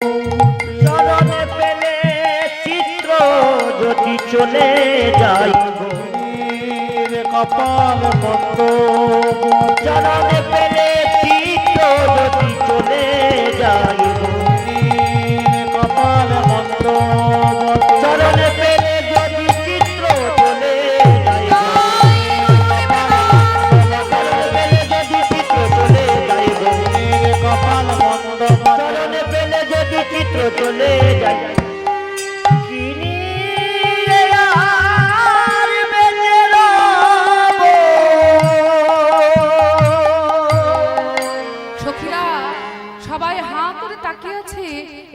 চরণে পেলে চিত্র যদি চলে যাই কপাল বন্ধ। চরণে পেলে চিত্র যদি চলে যাই কপাল বন্ধ। চরণে পেলে যদি চিত্র চলে যাই চরণে পেলে যদি চিত্র চলে যাই কপাল বন্ধ। চরণে পেলে যদি চিত্র চলে যাই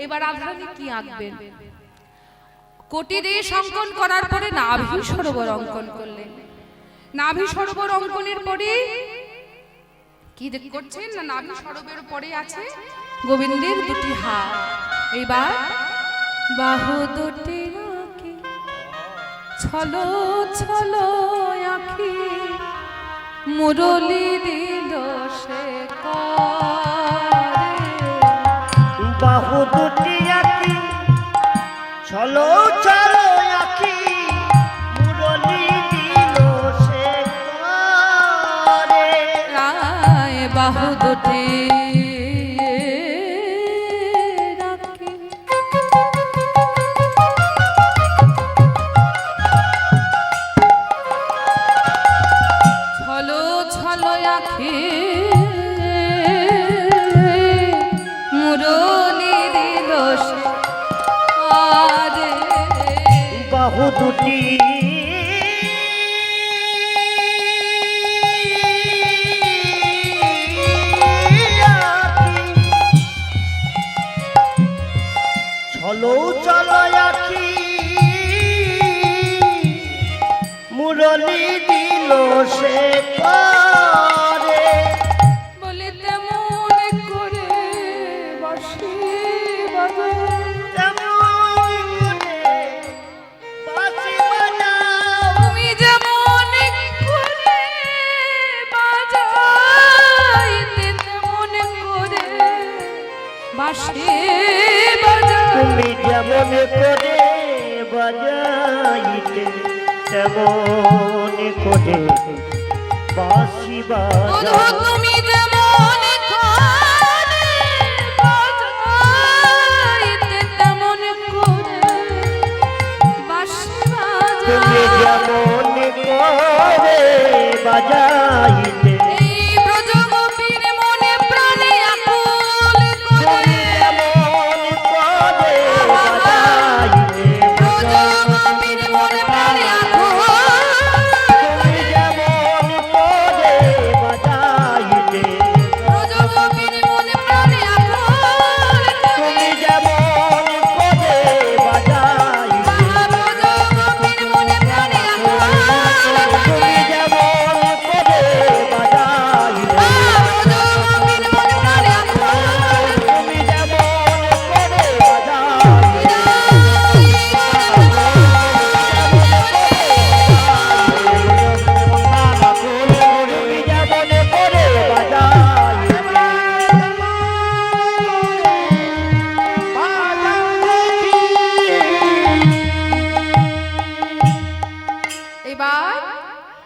এবার আধারানী কি আঁকবেন? কোটি দেশ অঙ্কন করার পরে নাভি সরোবর অঙ্কন করলেন। নাভি সরোবর অঙ্কনের পরে কি করছেন না, নাভি সরোবরের পরে আছে গোবিন্দের দুটি হাত। এবার বাহু দুটি রাখি ছলো ছলো আঁখি মুরলি দিল সে বাহু দুটি আঁকি ছলো ছলো আঁকি মুরলি দিল সে করে। রায় বাহু দুটি ছলো ছলো আঁখি মুরলি দিল বাহু দুটি ছলো চলো আঁখি মুরলি দিল সে করে। বলে তেমন করে বসে তুমি যেমন করে বাজাইতে তেমন করে বাঁশি বাজাও। তুমি যেমন করে বাজাইতে তেমন করে বাঁশি বাজাও। তুমি যেমন করে বাজাইতে তেমন করে বাঁশি বাজাও। তুমি যেমন করে বাজাইতে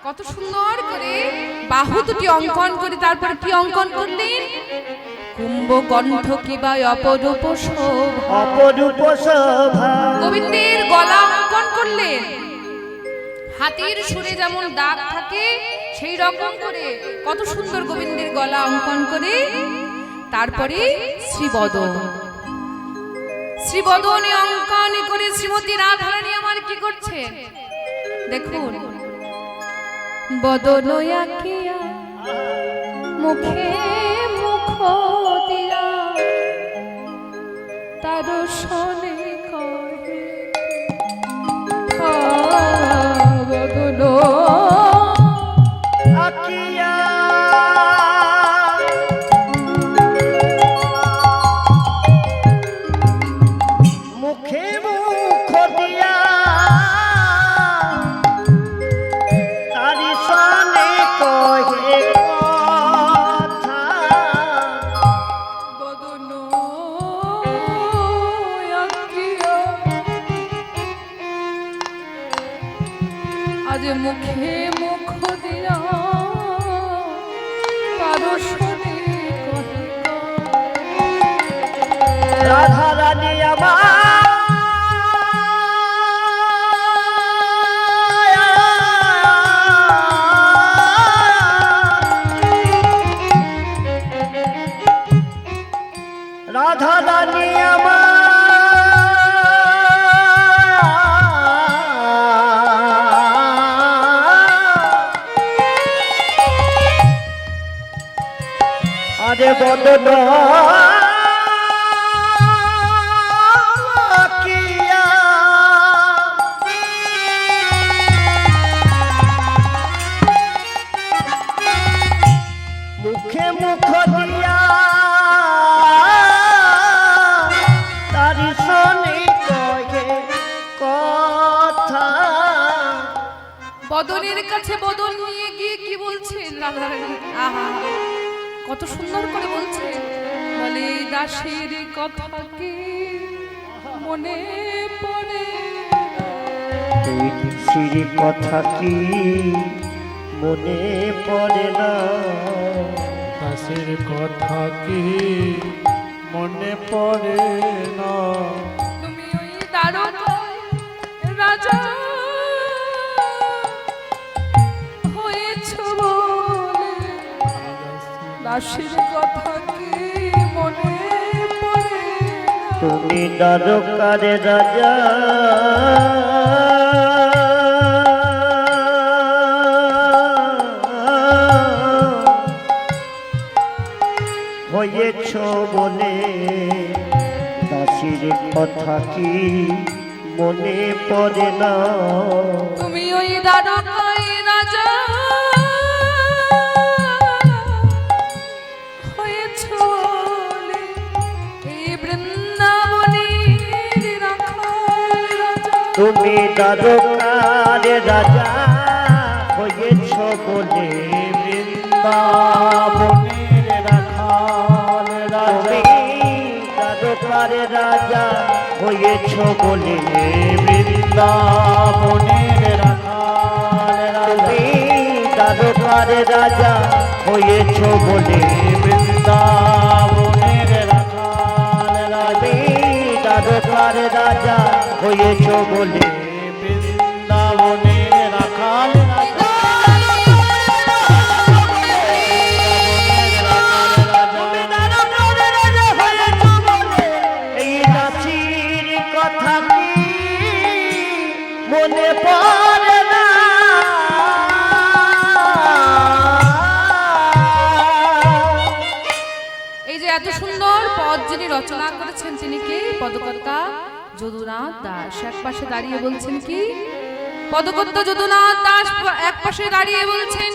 কত সুন্দর করে বাহু দুটি অঙ্কন করে তারপর কি অঙ্কন করলেন? কুম্ভকণ্ঠ কিবা অপরূপ শোভা, অপরূপ শোভা। গোবিন্দের গলা অঙ্কন করলেন। হাতির সুরে যেমন দাগ থাকে সেই রকম করে কত সুন্দর গোবিন্দের গলা অঙ্কন করে তারপরে শ্রীবদন, শ্রীবদনে অঙ্কন করে শ্রীমতী রাধারানী আমার কি করছে দেখুন। বদন আঁকিয়া মুখে মুখ দিয়া তার শোনে কহে বদন আঁকিয়া মুখে মুখ দিয়া তারি শোনে কহে কথা। বদন আজ মুখে মুখ দিয়া পারশনে কহে রাধা রানী আমার রাধা রানী আমার আরে বদন কিয়া মুখে মুখ দিয়া তারি শোনে কহে কথা। বদনের কাছে বদন নিয়ে গিয়ে কি বলছেন রাধারানী? আহা কত সুন্দর করে বলছেন, বলে দাসের কথা কি মনে পড়ে, তুই সিঁড়ি কথা কি মনে পড়ে না, দাসের কথা কি মনে পড়ে না, তুমি ওই দ্বারকায় রাজা হয়েছ বলে দাসের কথা কি মনে পড়ে না। তুমি দ্বারকার রাজা হয়েছ বলে দাসীর কথা কি মনে পড়ে না, তুমি ওই দ্বারকায় রাজা হয়েছ বলে এই বৃন্দাবনের রাখাল রাজা। তুমি দ্বারকার রাজা হয়েছ বলে বৃন্দাবনের রাখাল রাজা, দ্বারকার রাজা হয়েছ বলে বৃন্দাবনের রাখাল রাজা, দ্বারকার রাজা হয়েছ বলে বৃন্দাবনের রাখাল রাজা, দ্বারকার রাজা হয়েছ বলে বৃন্দাবনের রাখাল রাজা, এই দাসীর কথা কি মনে পড়ে না, এই যে এত সুন্দর পদ যিনি রচনা করেছেন তিনি কি? পদকর্তা যদুনাথ দাস। এক পাশে দাঁড়িয়ে বলছেন কি? পদকর্তা যদুনাথ দাস এক পাশে দাঁড়িয়ে বলছেন,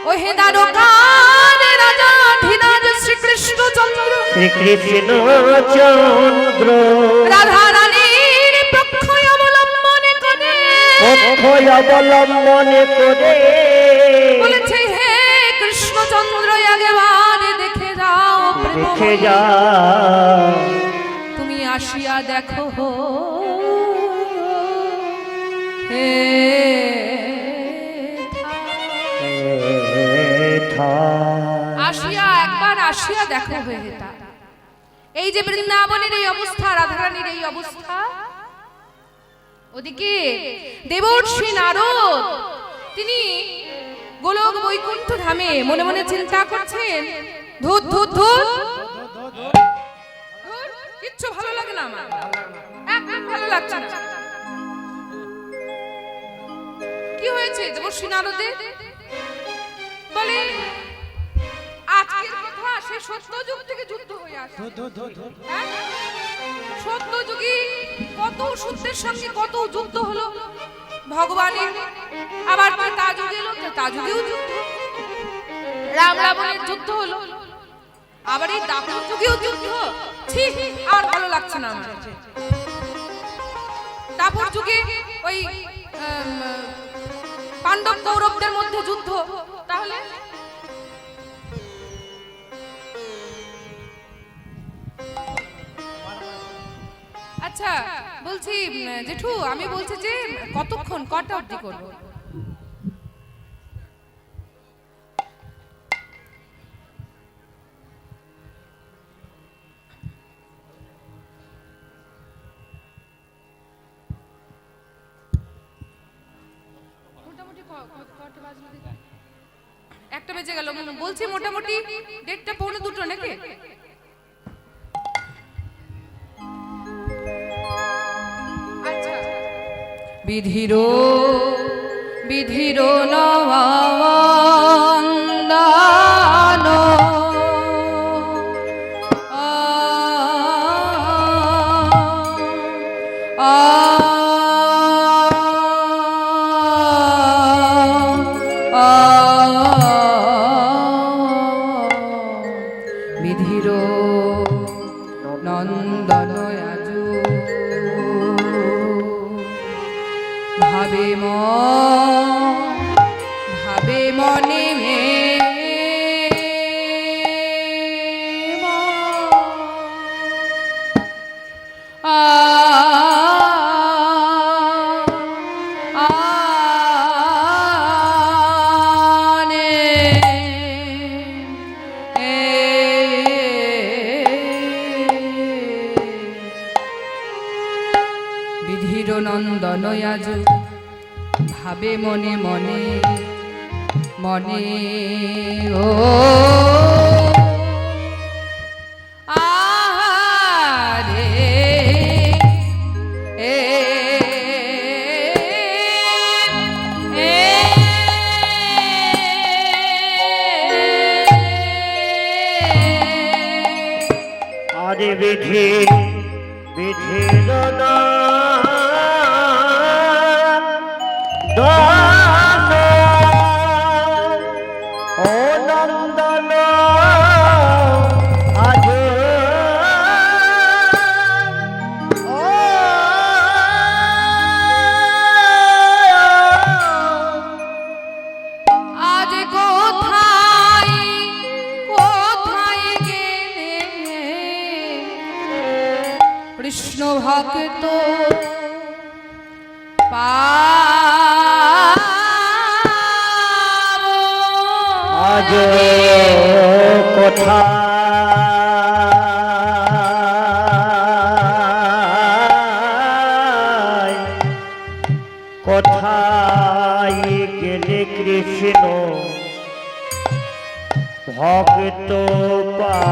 ও হে দ্বারকার রাজা ধীরাজ শ্রীকৃষ্ণ চন্দ্র, শ্রীকৃষ্ণ চন্দ্র রাধা রানীর প্রক্ষয় অবলম্বনে করে অক্ষয় অবলম্বনে করে বলেছে, হে কৃষ্ণচন্দ্র আগেবারে দেখে যাও দেখে যা তুমি আসিয়া দেখো হে আসিয়া একবার আসিয়া দেখো হে হেতা। এই যে বৃন্দাবনের এই অবস্থা, রাধারানীর এই অবস্থা, ওদিকে দেবর্ষি নারদ তিনি গোলক বৈকুণ্ঠ ধামে মনে মনে চিন্তা করছেন, ধুত ধুত ধুত কিচ্ছু ভালো লাগে না আমার, একদম ভালো লাগছে না। কি হয়েছে দেবর্ষি নারদের? বলে আজকের কথা সে সত্য যুগ থেকে যুদ্ধ হয়ে আসে। হ্যাঁ? সত্য যুগে কত সত্যের সঙ্গে কত যুদ্ধ হলো ভগবানের, আবার তা যুগে এলো তা যুগেও যুদ্ধ, রাম রাবণের যুদ্ধ হলো, আবার এই দাপর যুগেও যুদ্ধ। ছি, আর ভালো লাগছে না আমার। দাপর যুগে ওই পাণ্ডব কৌরবদের মধ্যে যুদ্ধ, তাহলে আচ্ছা বলছি জেঠু, আমি বলছি যে কতক্ষণ, কটা অবধি করবো? মোটামুটি কটা বাজলো দেখি? একটা বেজে গেল। বলছি মোটামুটি 1:30 পৌনে 2 নাকি? আচ্ছা। বিধির বিধির নন্দন বিধির নন্দন আজু ভাবে ভাবে মনে বিধির নন্দন আজ ভাবে মনে মনে মনে ও আরে এ আরে বিধি বিধির দান ও নন্দন আজ ও আজ কোথায় কোথায় গেলে কৃষ্ণ ভক্ত আজ কোথায় কোথায় গেলে কৃষ্ণ ভক্ত পাবো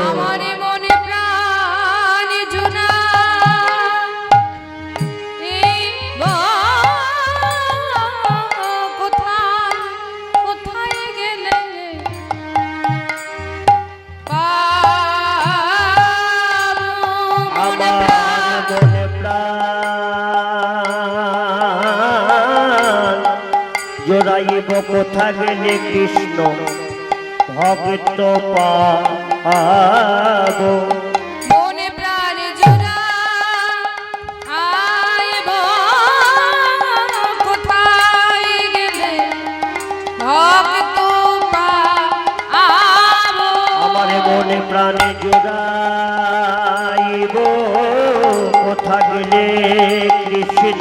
আমার মনে প্রাণ জুনা এই কোথায় কোথায় গেলে আমার মনে প্রাণ জোড়াইব কোথা গেলে কৃষ্ণ ভক্ত পাবো মনে প্রাণ জোড়া আইব কোথায় গেলে ভক্ত পাবো আমার মনে প্রাণে জোড়াইব কোথা গেলে কৃষ্ণ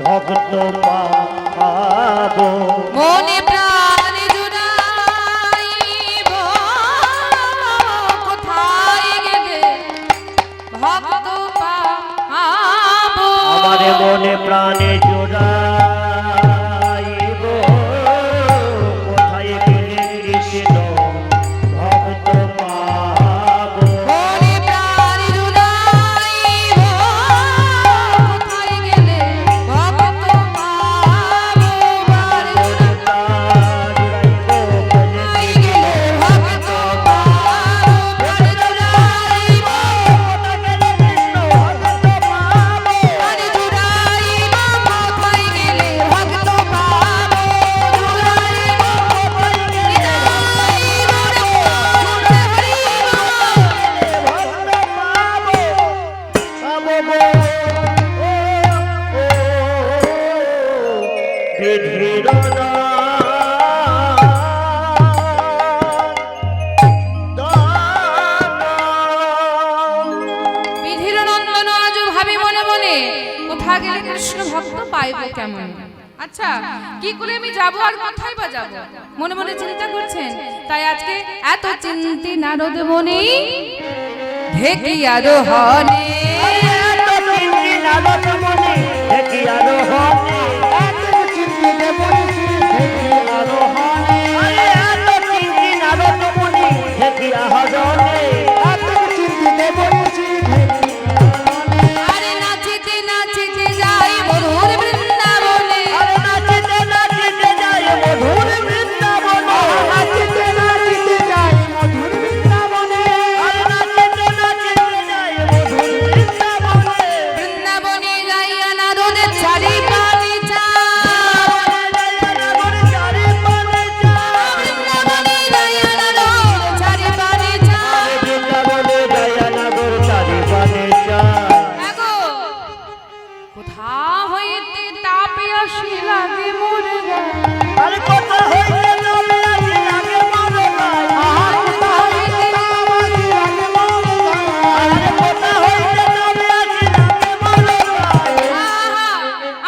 ভক্ত পাবো মনে প্রাণ জুড়াইব কোথায় গেলে ভক্ত পাবো আমার মনে প্রাণে জোড়াইব কোথায় গেলে কৃষ্ণ ভক্ত পাবো মনে প্রাণ জুড়াইব কোথায় গেলে ভক্ত পাবো মনে প্রাণ জোড়াইব কোথায় গেলে ভক্ত পাবো প্রাণ জুড়াইব কৃষ্ণ ভক্ত পাবো প্রাণ জুড়াইব কোথায় গেলে কৃষ্ণ ভক্ত পাইব কেমন? আচ্ছা, কি করে আমি যাব আর কোথায় বা যাব? মনে মনে চিন্তা করছেন। তাই আজকে এত চিন্তি নারদ মুনি ঢেকিয়া রোহনে, এত চিন্তি নারদ মুনি ঢেকিয়া রোহনে, এত চিন্তিতে বলেছি দেখি আরোহণে, এত চিন্তি নারদ মুনি ঢেকিয়া হজনে, এত চিন্তিতে বলেছি দেখি আরোহণে। আরে নাচিতে নাচিতে যাই মধুর বৃন্দাবনে, আরে নাচিতে নাচিতে যায় মধুর বৃন্দাবনে, নাচিতে নাচিতে যাই মধুর বৃন্দাবনে, আরে নাচিতে নাচিতে যায় মধুর বৃন্দাবনে, বৃন্দাবনে যাইয়া নারদের চারি পানি নগর চারি পানে যায়, বৃন্দাবনে যাইয়া নারদ চারি পানি আরে বৃন্দাবনে যায় নগর চারি পানে যায়। আগো কোথা হইতে তাপে আসি লাগে মোরে গায়ে, আরে কথা হইতে তবে আজি লাগে মনে গায়, আহার কোথা হইতে তামাজি লাগে মনে গায়। আরে কথা হইতে তবে আজি লাগে মনে গায়। আহা,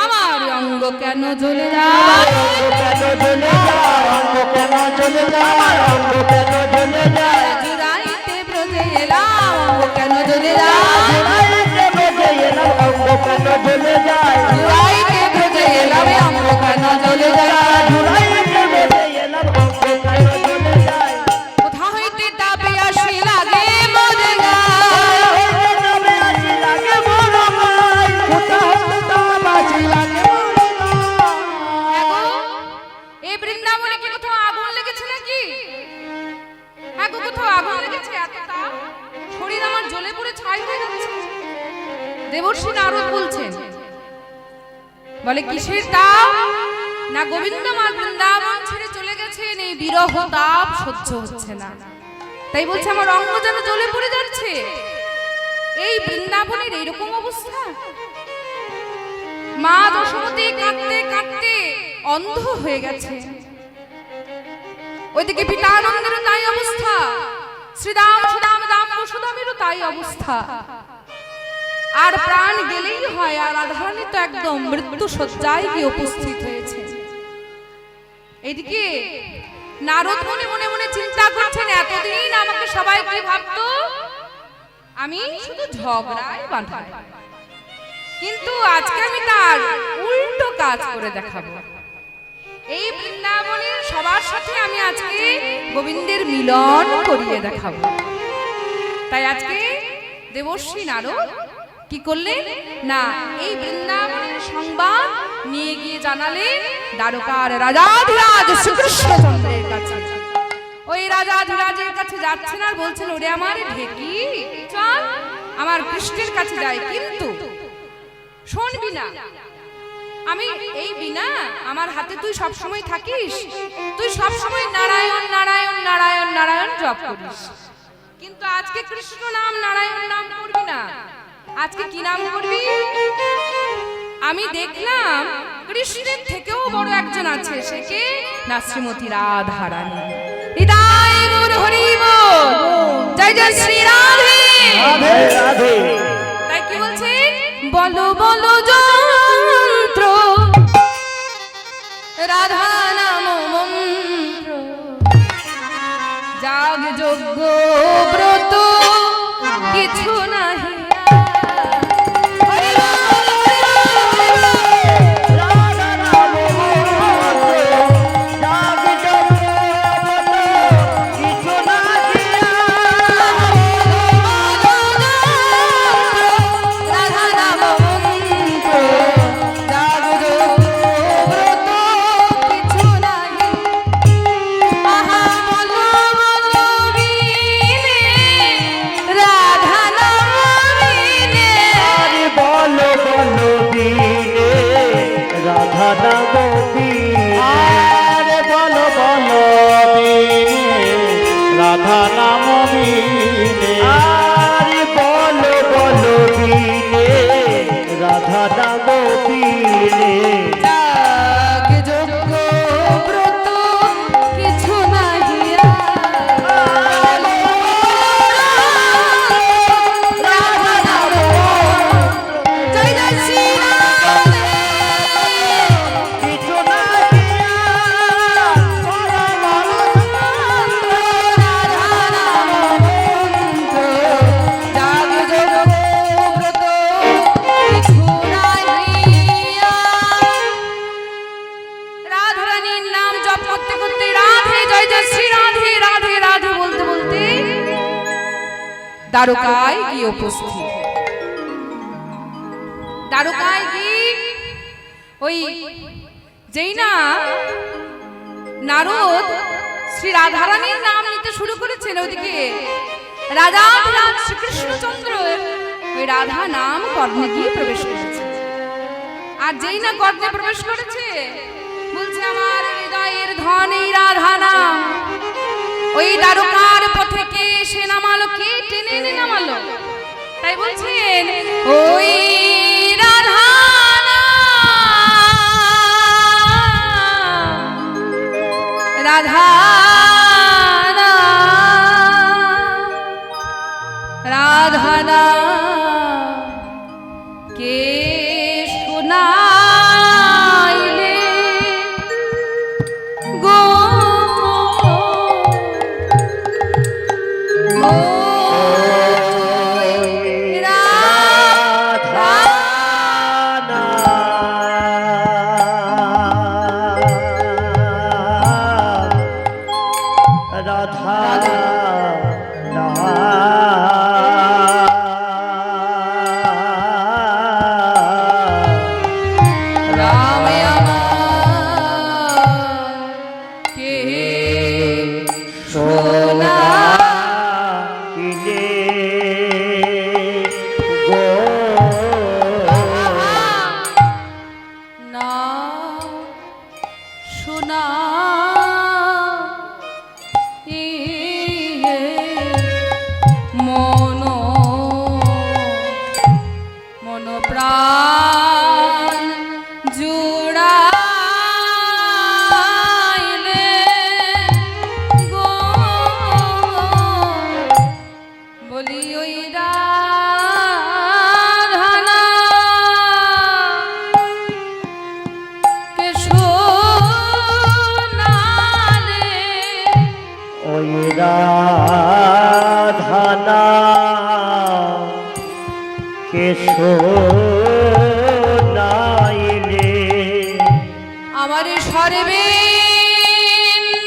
আমার অঙ্গ কেন জ্বলে যায়, অঙ্গ কেন জ্বলে যায়, অঙ্গ কেন জ্বলে যায়, অঙ্গ কেন জ্বলে যায়, জুড়াইতে ব্রজে এলাম অঙ্গ কেন জ্বলে যায়, জুড়াইতে বেজে এলাম অঙ্গ কেন জ্বলে যায়, জুড়াইতে ব্রজে এলাম অঙ্গ কেন জ্বলে যায়, জুড়াইতে বেজে এলাম অঙ্গ কেন জ্বলে যায়। কোথা হইতে তাপে আসি লাগে মোরে কথা গায়ে, হইতে তবে আজি লাগে মনে গায়, কোথা হইতে তামাজি লাগে মনে গায়। আগো, এই বৃন্দাবনে কি কোথাও আগুন লেগেছে নাকি? আগো কোথাও আগুন লেগেছে? এত তাপ, শরীর আমার জ্বলে পুড়ে ছাই হয়ে যাচ্ছে। দেবর্ষি নারদ বলছেন, বলে কিসের তাপ? না গোবিন্দ মা বৃন্দাবন ছেড়ে চলে গেছেন, এই বিরহ তাপ সহ্য হচ্ছে না, তাই বলছে আমার অঙ্গ যেন জ্বলে পড়ে যাচ্ছে। এই বৃন্দাবনের এইরকম অবস্থা। মা যশোমতী কাঁদতে কাঁদতে অন্ধ হয়ে গেছে, ওইদিকে পিতানন্দেরও তাই অবস্থা, শ্রীরাম সুদাম দাম বসুদামেরও তাই অবস্থা। আর প্রাণ গেলেই হয়, আর রাধারানী তো একদম মৃত্যু শয্যায় গিয়ে উপস্থিত হয়েছে। এদিকে নারদ মনে মনে মনে চিন্তা করছেন, এতদিন আমাকে সবাই কি ভাবতো, আমি শুধু ঝগড়ায় বাঁধা, কিন্তু আজকে আমি তার উল্টো কাজ করে দেখাবো। এই বৃন্দাবনের সবার সাথে আমি আজকে গোবিন্দের মিলন করিয়ে দেখাবো। তাই আজকে দেবর্ষি নারদ কি করলেন না, এই বৃন্দাবনের সংবাদ নিয়ে গিয়ে জানালেন দ্বারকার রাজাধিরাজ শ্রীকৃষ্ণচন্দ্রের কাছে। ওই রাজাধিরাজের কাছে যাচ্ছেন আর বলছেন, ওরে আমার ঢেকি, চল আমার কৃষ্ণের কাছে যাই, কিন্তু শুনবি না, আমি এই বিনা আমার হাতে তুই সব সময় থাকিস, তুই সব সময় নারায়ণ নারায়ণ নারায়ণ নারায়ণ জপ করিস, কিন্তু আজকে কৃষ্ণ নাম নারায়ণ নাম করবি না, আজকে কি নাম করবি? আমি দেখলাম কৃষ্ণের থেকেও বড় একজন আছে, সে কে না শ্রীমতী রাধারানী। হৃদয় গৌর হরি বল, জয় জয় শ্রী রাধে রাধে রাধে। তাই কি বলছেন, বলো বলো যন্ত্র রাধা নাম মন্ত্র, যাগ যজ্ঞ ব্রত কিছু নাহি। রাধা নাম মন্ত্র, যাগ যজ্ঞ ব্রত কিছু না দিয়া। রাধা নাম মন্ত্র, যাগ যজ্ঞ ব্রত কিছু নাহি। আহা বলো বলো বিনে রাধা নাম বিনে। আরে বলো বলো দিনে রাধা নাম দিনে। আরে বলো বলো বিনে রাধা নাম বিনে। আরে বলো বলো দিনে রাধা নাম দিনে। যাগ যজ্ঞ ব্রত কিছু নাহি। রাধা নাম জয় জয় শ্রী রাধে। দ্বারকায় গিয়ে উপস্থিত। দ্বারকায় গিয়ে ওই যেই না নারদ শ্রী রাধারানীর নাম নিতে শুরু করেছেন, ওদিকে রাধা শ্রীকৃষ্ণচন্দ্র ওই রাধা নাম কর্ণে গিয়ে প্রবেশ করেছে। আর যেই না কর্ণে প্রবেশ করেছে, বলছে আমার হৃদয়ের ধন এই রাধা নাম। ওই দ্বারকার পথে কে সে নামালো, কে টেনে এনে নামালো? তাই বলছেন ওই রাধা রাধা রাধা কে শোনাইলে গো রাধা নাম কে